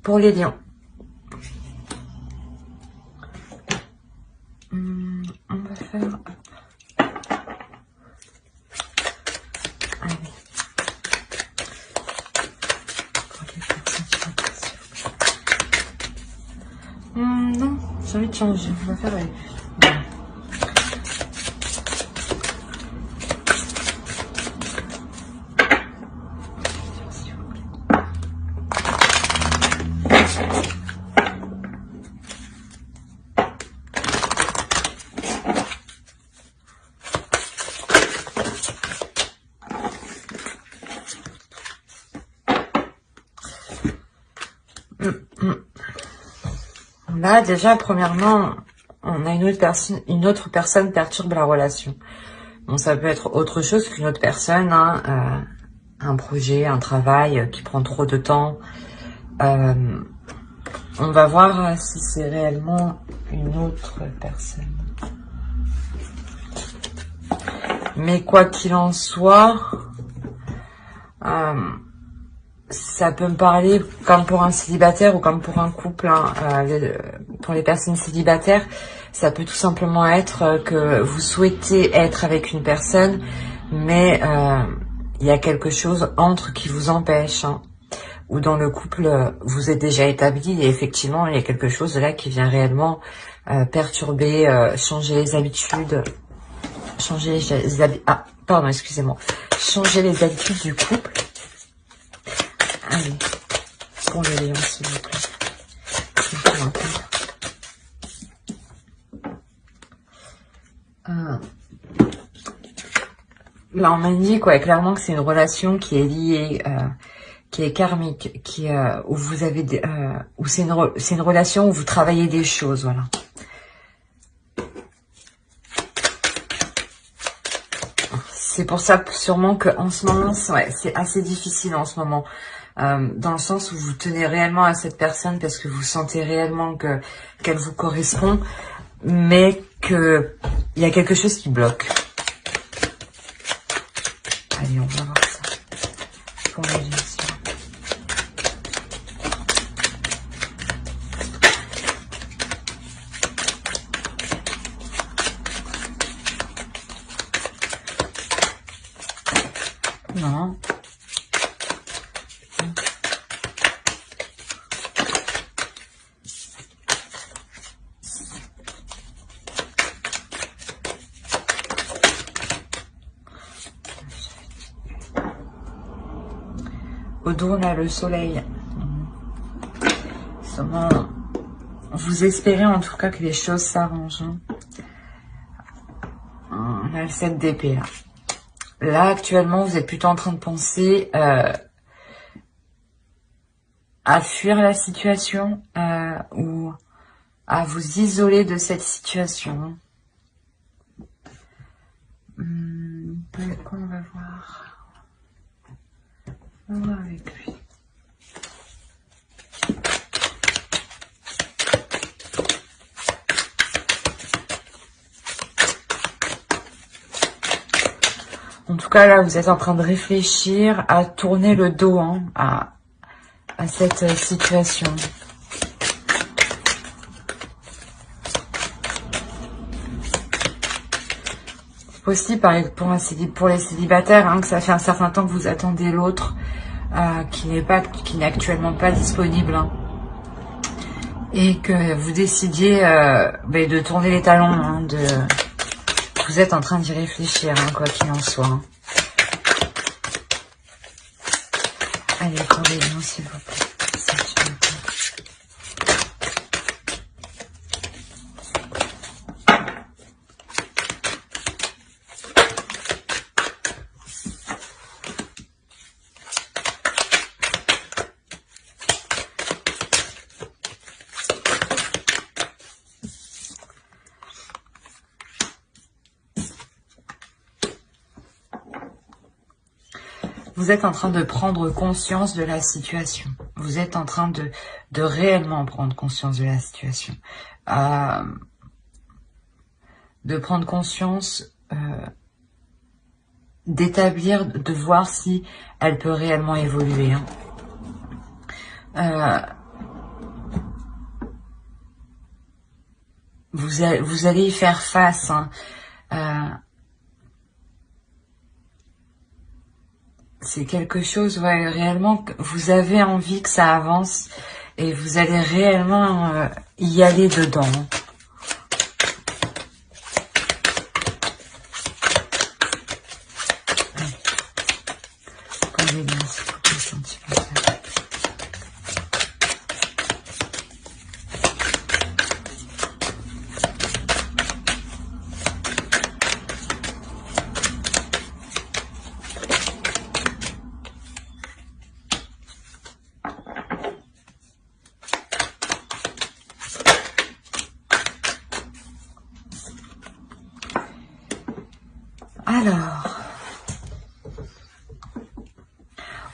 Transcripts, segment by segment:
pour les lions. On va faire... Allez. Non, j'ai envie de changer. On va faire avec lui. Là, déjà, premièrement, on a une autre personne perturbe la relation. Bon, ça peut être autre chose qu'une autre personne, hein, un projet, un travail qui prend trop de temps. On va voir si c'est réellement une autre personne. Mais quoi qu'il en soit, ça peut me parler comme pour un célibataire ou comme pour un couple, hein, pour les personnes célibataires, ça peut tout simplement être que vous souhaitez être avec une personne, mais il y a quelque chose entre qui vous empêche, hein, ou dans le couple, vous êtes déjà établi et effectivement, il y a quelque chose là qui vient réellement perturber, changer les habitudes, changer les habitudes du couple. Allez, pour le lion, s'il vous plaît. Là, on m'indique clairement que c'est une relation qui est liée, qui est karmique, où vous avez, où c'est une relation où vous travaillez des choses, voilà. C'est pour ça sûrement que en ce moment, c'est assez difficile en ce moment. Dans le sens où vous tenez réellement à cette personne parce que vous sentez réellement qu'elle vous correspond, mais que il y a quelque chose qui bloque. Allez, on va voir ça. Pour les gestions. Non. Au dos, on a le soleil. Vous espérez en tout cas que les choses s'arrangent. On a le 7 d'épée là. Là, actuellement, vous êtes plutôt en train de penser à fuir la situation ou à vous isoler de cette situation. Quoi, on va voir. On va voir avec lui. En tout cas, là, vous êtes en train de réfléchir à tourner le dos, hein, à cette situation. C'est possible, pour les célibataires, hein, que ça fait un certain temps que vous attendez l'autre, qui n'est actuellement pas disponible, hein, et que vous décidiez de tourner les talons, hein, vous êtes en train d'y réfléchir, hein, quoi qu'il en soit. Hein. Allez, pour les lions, s'il vous plaît. Vous êtes en train de prendre conscience de la situation. Vous êtes en train de réellement prendre conscience de la situation. De prendre conscience, d'établir, de voir si elle peut réellement évoluer. Hein. vous allez y faire face. Hein. C'est quelque chose, ouais, réellement, que vous avez envie que ça avance et vous allez réellement y aller dedans. Alors,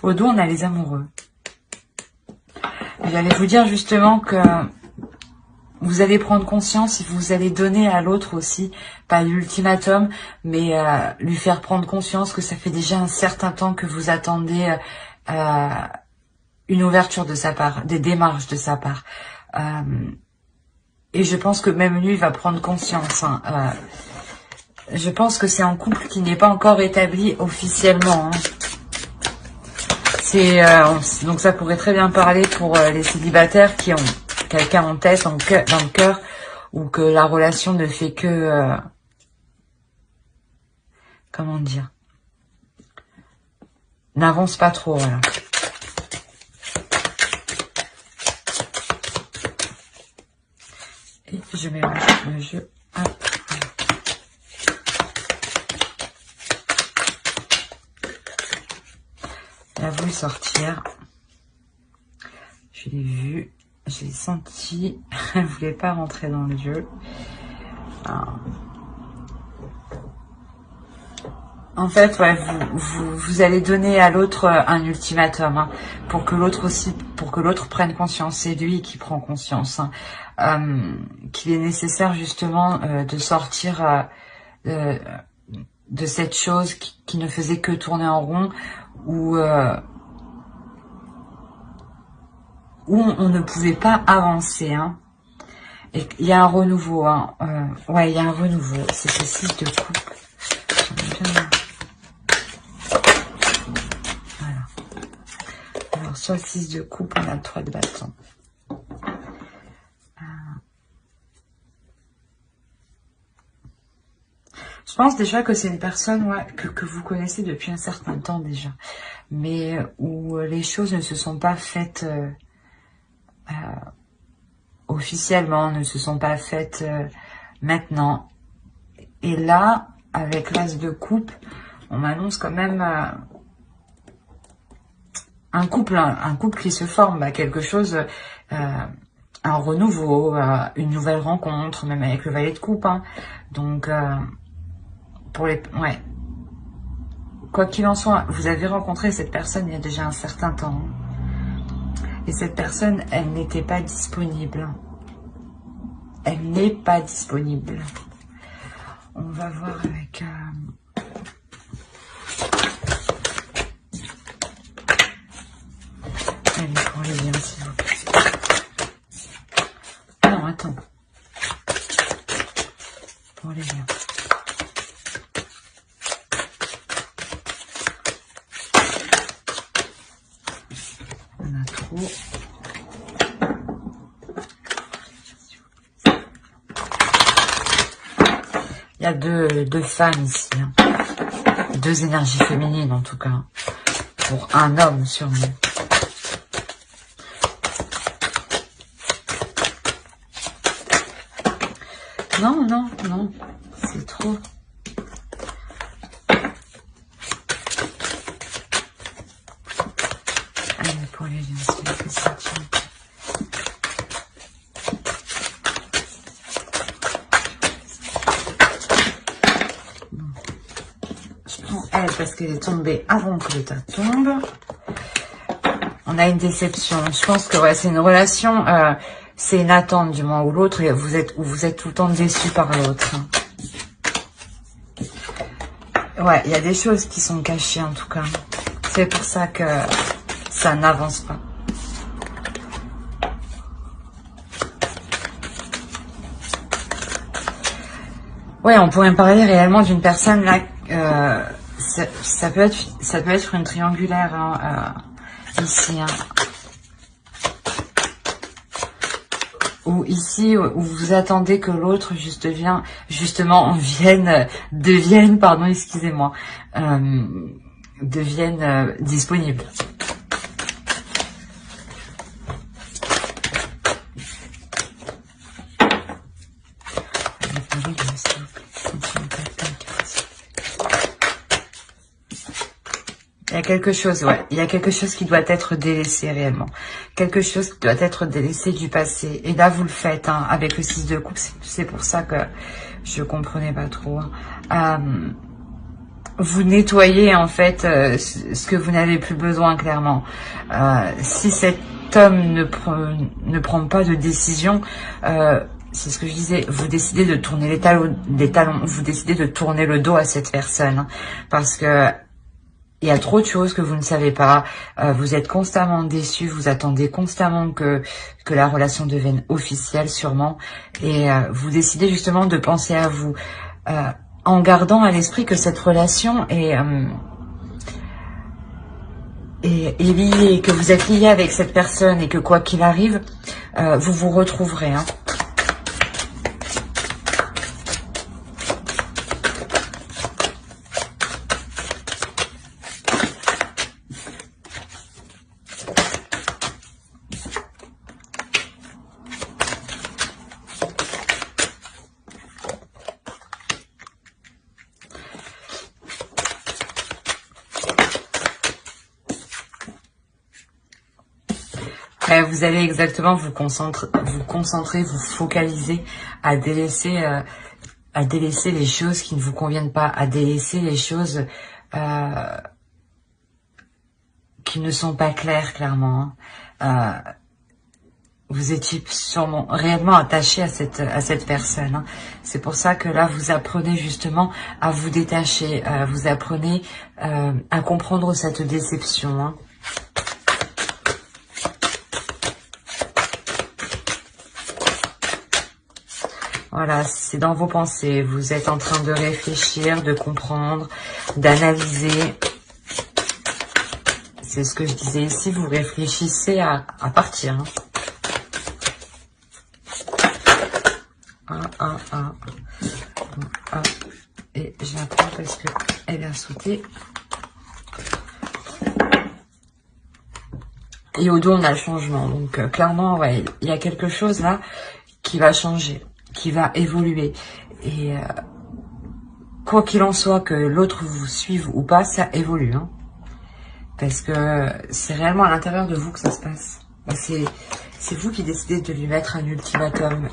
au dos, on a les amoureux. J'allais vous dire justement que vous allez prendre conscience et vous allez donner à l'autre aussi, pas l'ultimatum, mais lui faire prendre conscience que ça fait déjà un certain temps que vous attendez une ouverture de sa part, des démarches de sa part. Et je pense que même lui va prendre conscience. Hein, je pense que c'est un couple qui n'est pas encore établi officiellement. Hein. Donc ça pourrait très bien parler pour les célibataires qui ont quelqu'un en tête, dans le cœur, ou que la relation ne fait que... comment dire, n'avance pas trop, voilà. Et je mélange le jeu. Hop. Elle a voulu sortir. Je l'ai vu. J'ai senti. Elle voulait pas rentrer dans le jeu. Alors. En fait, ouais, vous allez donner à l'autre un ultimatum, hein, pour que l'autre prenne conscience. C'est lui qui prend conscience, hein, qu'il est nécessaire justement de sortir de cette chose qui ne faisait que tourner en rond, où on ne pouvait pas avancer. Hein. Et il y a un renouveau. Hein, ouais, il y a un renouveau. C'est ce 6 de coupe. Voilà. Alors, sur le 6 de coupe, on a le 3 de bâton. Je pense déjà que c'est une personne, ouais, que vous connaissez depuis un certain temps déjà, mais où les choses ne se sont pas faites officiellement, ne se sont pas faites maintenant. Et là, avec l'as de coupe, on m'annonce quand même un couple qui se forme, bah, quelque chose, un renouveau, une nouvelle rencontre, même avec le valet de coupe. Hein. Donc, ouais. Quoi qu'il en soit, vous avez rencontré cette personne il y a déjà un certain temps. Et cette personne, elle n'était pas disponible. Elle n'est pas disponible. On va voir avec... Allez, pour les liens, s'il vous plaît. Non, attends. Pour les liens. On a trop. Il y a deux femmes ici. Hein. Deux énergies féminines en tout cas. Pour un homme sûrement. Non, non, non. C'est trop. Allez, pour les liens, c'est la question. Elle, parce qu'elle est tombée avant que le tas tombe. On a une déception. Je pense que ouais, c'est une relation, c'est une attente du moins ou l'autre, et vous êtes tout le temps déçu par l'autre. Ouais, il y a des choses qui sont cachées en tout cas. C'est pour ça que ça n'avance pas. Ouais, on pourrait parler réellement d'une personne là. Ça peut être une triangulaire hein, ici. Hein. Ou ici, où vous attendez que l'autre devienne, pardon, excusez-moi, devienne disponible. Il y a quelque chose, ouais. Il y a quelque chose qui doit être délaissé réellement. Quelque chose qui doit être délaissé du passé. Et là, vous le faites, hein, avec le 6 de coupe. C'est pour ça que je comprenais pas trop. Hein. Vous nettoyez, en fait, ce que vous n'avez plus besoin, clairement. Si cet homme ne prend pas de décision, c'est ce que je disais, vous décidez de tourner les talons, vous décidez de tourner le dos à cette personne. Hein, parce que il y a trop de choses que vous ne savez pas. Vous êtes constamment déçu. Vous attendez constamment que la relation devienne officielle, sûrement. Et vous décidez justement de penser à vous. En gardant à l'esprit que cette relation est liée, que vous êtes lié avec cette personne et que quoi qu'il arrive, vous vous retrouverez. Hein. Vous allez exactement vous concentrer, vous focaliser à délaisser les choses qui ne vous conviennent pas, à délaisser les choses qui ne sont pas claires, clairement. Hein. Vous étiez sûrement réellement attaché à cette personne. Hein. C'est pour ça que là, vous apprenez justement à vous détacher, vous apprenez à comprendre cette déception. Hein. Voilà, c'est dans vos pensées. Vous êtes en train de réfléchir, de comprendre, d'analyser. C'est ce que je disais ici. Vous réfléchissez à partir. Hein. Et j'apprends parce que elle a sauté. Et au dos, on a le changement. Donc, clairement, ouais, il y a quelque chose là qui va changer, qui va évoluer. Et quoi qu'il en soit, que l'autre vous suive ou pas, ça évolue. Hein. Parce que c'est réellement à l'intérieur de vous que ça se passe. C'est vous qui décidez de lui mettre un ultimatum.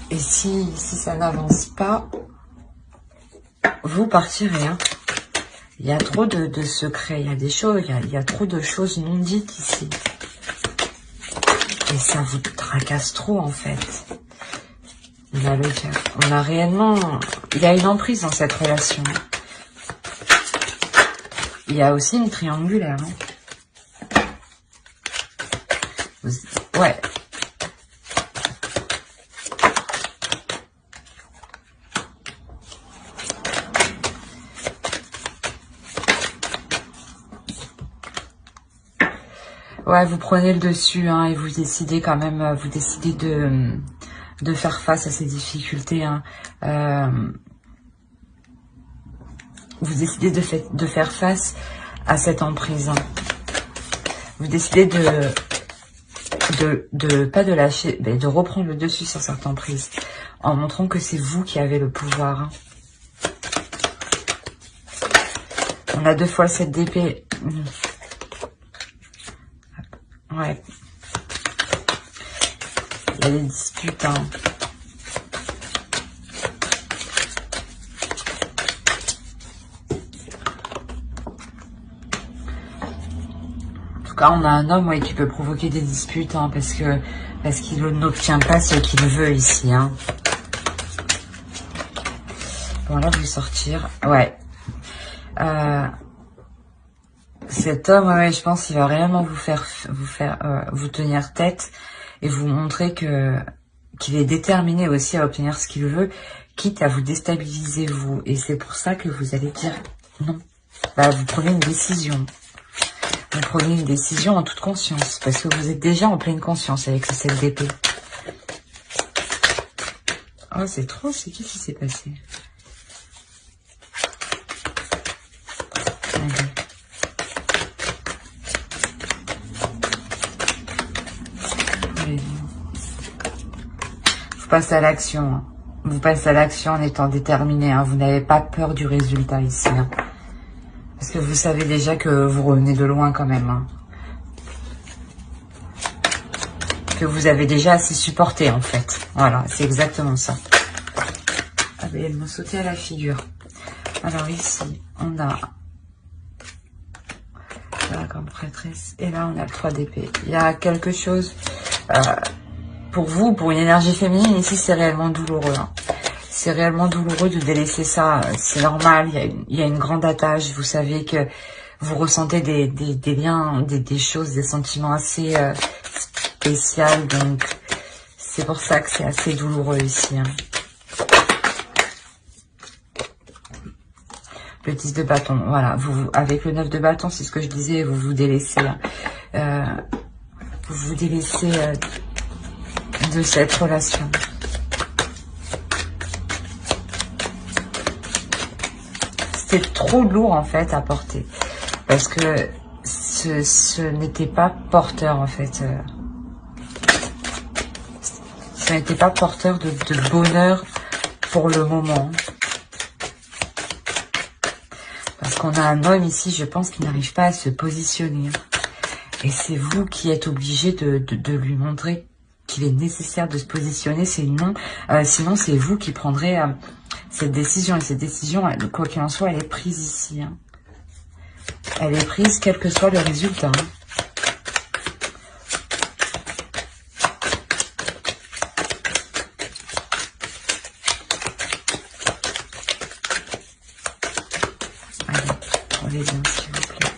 Et si ça n'avance pas, vous partirez. Hein. Il y a trop de secrets, il y a des choses, il y a trop de choses non dites ici. Et ça vous tracasse trop, en fait. On a réellement... Il y a une emprise dans cette relation. Il y a aussi une triangulaire. Hein. Ouais. Ouais, vous prenez le dessus hein, et vous décidez quand même, vous décidez de faire face à ces difficultés. Hein. Vous décidez de faire face à cette emprise. Hein. Vous décidez pas de lâcher, mais de reprendre le dessus sur cette emprise, en montrant que c'est vous qui avez le pouvoir. Hein. On a 2 fois le 7 d'épée. Ouais. Il y a des disputes. Hein. En tout cas, on a un homme qui peut provoquer des disputes hein, parce qu'il n'obtient pas ce qu'il veut ici. Hein. Bon, là, je vais sortir. Ouais. Cet homme, ouais, je pense qu'il va réellement vous tenir tête et vous montrer que qu'il est déterminé aussi à obtenir ce qu'il veut, quitte à vous déstabiliser vous. Et c'est pour ça que vous allez dire non. Bah, vous prenez une décision. Vous prenez une décision en toute conscience, parce que vous êtes déjà en pleine conscience avec ce 7 d'épée. Oh, c'est trop, c'est qu'est-ce qui s'est passé? Allez. Allez. Vous passez à l'action. Hein. Vous passez à l'action en étant déterminé. Hein. Vous n'avez pas peur du résultat ici. Hein. Parce que vous savez déjà que vous revenez de loin quand même. Hein. Que vous avez déjà assez supporté en fait. Voilà, c'est exactement ça. Ah ben, elle m'a sauté à la figure. Alors ici, on a la grande prêtresse. Et là, on a le 3 d'épée. Il y a quelque chose... pour vous, pour une énergie féminine, ici, c'est réellement douloureux. Hein. C'est réellement douloureux de délaisser ça. C'est normal, il y a une grande attache. Vous savez que vous ressentez des liens, des choses, des sentiments assez spéciaux. Donc, c'est pour ça que c'est assez douloureux ici. Hein. Le 10 de bâton, voilà. Vous, avec le 9 de bâton, c'est ce que je disais, vous vous délaissez. Vous vous délaissez de cette relation. C'est trop lourd en fait à porter. Parce que ce n'était pas porteur en fait. Ce n'était pas porteur de bonheur pour le moment. Parce qu'on a un homme ici, je pense, qui n'arrive pas à se positionner. Et c'est vous qui êtes obligé de lui montrer qu'il est nécessaire de se positionner. Sinon, c'est vous qui prendrez cette décision. Et cette décision, quoi qu'il en soit, elle est prise ici. Hein. Elle est prise quel que soit le résultat. Hein. Allez, prenez bien, s'il vous plaît.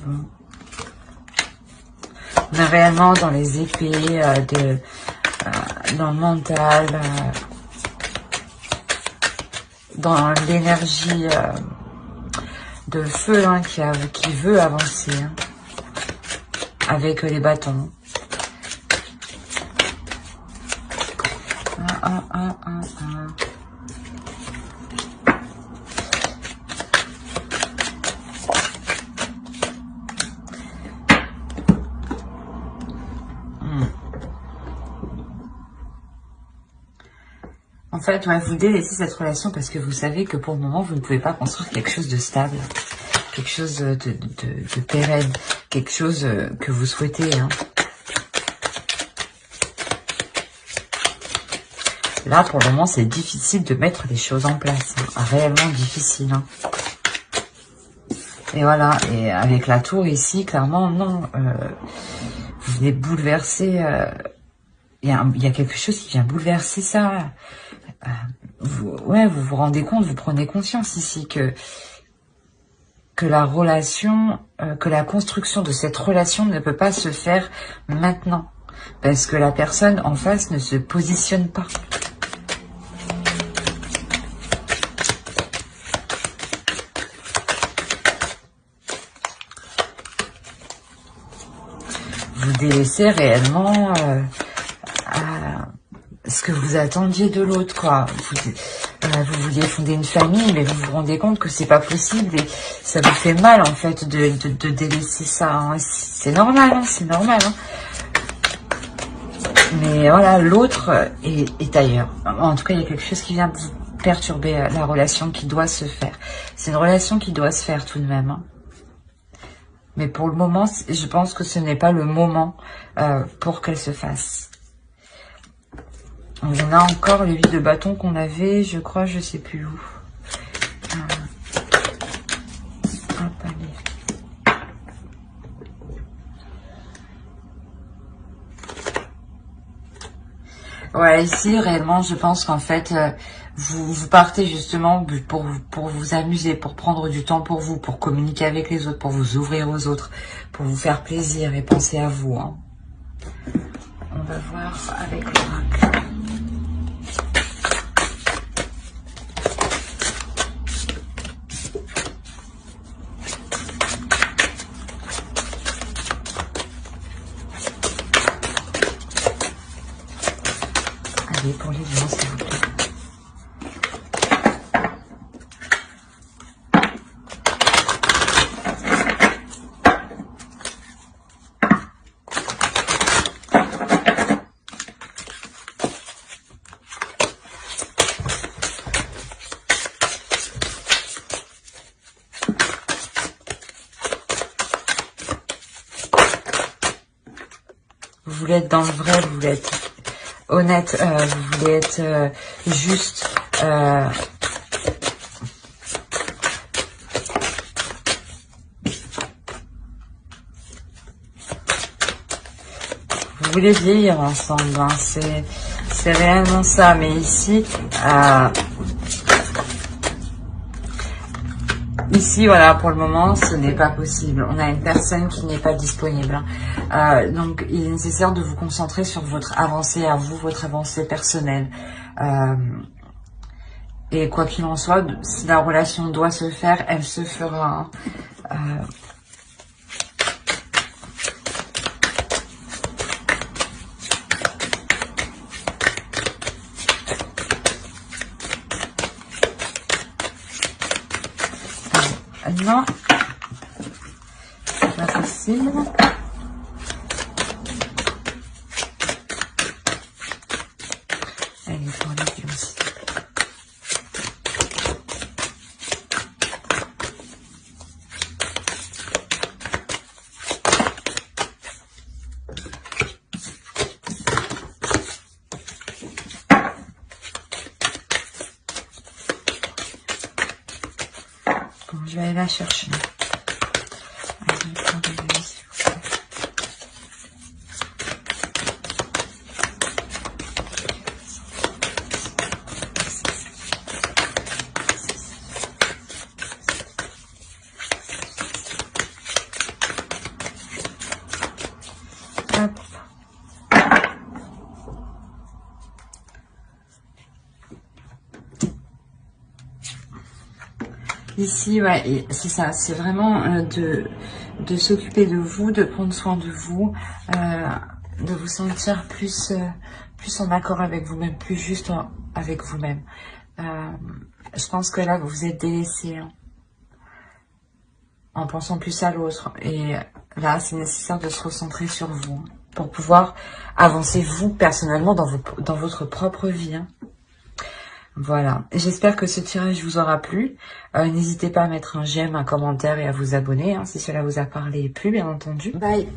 Bon. On est réellement dans les épées, dans le mental, dans l'énergie de feu hein, qui veut avancer hein, avec les bâtons. En fait, ouais, vous délaissez cette relation parce que vous savez que pour le moment, vous ne pouvez pas construire quelque chose de stable, quelque chose de pérenne, quelque chose que vous souhaitez. Hein. Là, pour le moment, c'est difficile de mettre les choses en place. Hein. Réellement difficile. Hein. Et voilà, et avec la tour ici, clairement, non. Vous venez bouleverser... Il y a quelque chose qui vient bouleverser ça. Vous vous rendez compte, vous prenez conscience ici que la relation, que la construction de cette relation ne peut pas se faire maintenant. Parce que la personne en face ne se positionne pas. Vous délaissez réellement ce que vous attendiez de l'autre, quoi. Vous vouliez fonder une famille, mais vous vous rendez compte que c'est pas possible et ça vous fait mal, en fait, de délaisser ça. Hein. C'est normal, hein, c'est normal. Hein. Mais voilà, l'autre est ailleurs. En tout cas, il y a quelque chose qui vient perturber la relation qui doit se faire. C'est une relation qui doit se faire tout de même. Hein. Mais pour le moment, je pense que ce n'est pas le moment pour qu'elle se fasse. On a encore le 8 de bâton qu'on avait, je crois, je sais plus où. Hop, allez. Ouais, ici, réellement, je pense qu'en fait, vous partez justement pour vous amuser, pour prendre du temps pour vous, pour communiquer avec les autres, pour vous ouvrir aux autres, pour vous faire plaisir et penser à vous. Hein. On va voir avec l'oracle. Allez, pour les lions, s'il vous plaît. Vous voulez être dans le vrai, vous voulez être honnête, vous voulez être juste. Vous voulez vieillir ensemble, hein, c'est réellement ça. Mais ici, ici, voilà, pour le moment, ce n'est pas possible. On a une personne qui n'est pas disponible. Donc, il est nécessaire de vous concentrer sur votre avancée à vous, votre avancée personnelle. Et quoi qu'il en soit, si la relation doit se faire, elle se fera. Non, c'est pas possible. Allez, pour les lions aussi. Bon, je vais aller la chercher. Allez, pour les lions, s'il vous plaît. Hop. Ici, ouais, c'est ça, c'est vraiment de s'occuper de vous, de prendre soin de vous, de vous sentir plus en accord avec vous-même, plus juste avec vous-même. Je pense que là, vous vous êtes délaissé, hein, en pensant plus à l'autre. Et là, c'est nécessaire de se recentrer sur vous, hein, pour pouvoir avancer vous, personnellement, dans votre propre vie, hein. Voilà, j'espère que ce tirage vous aura plu. N'hésitez pas à mettre un j'aime, un commentaire et à vous abonner, hein, si cela vous a parlé et plu, bien entendu. Bye.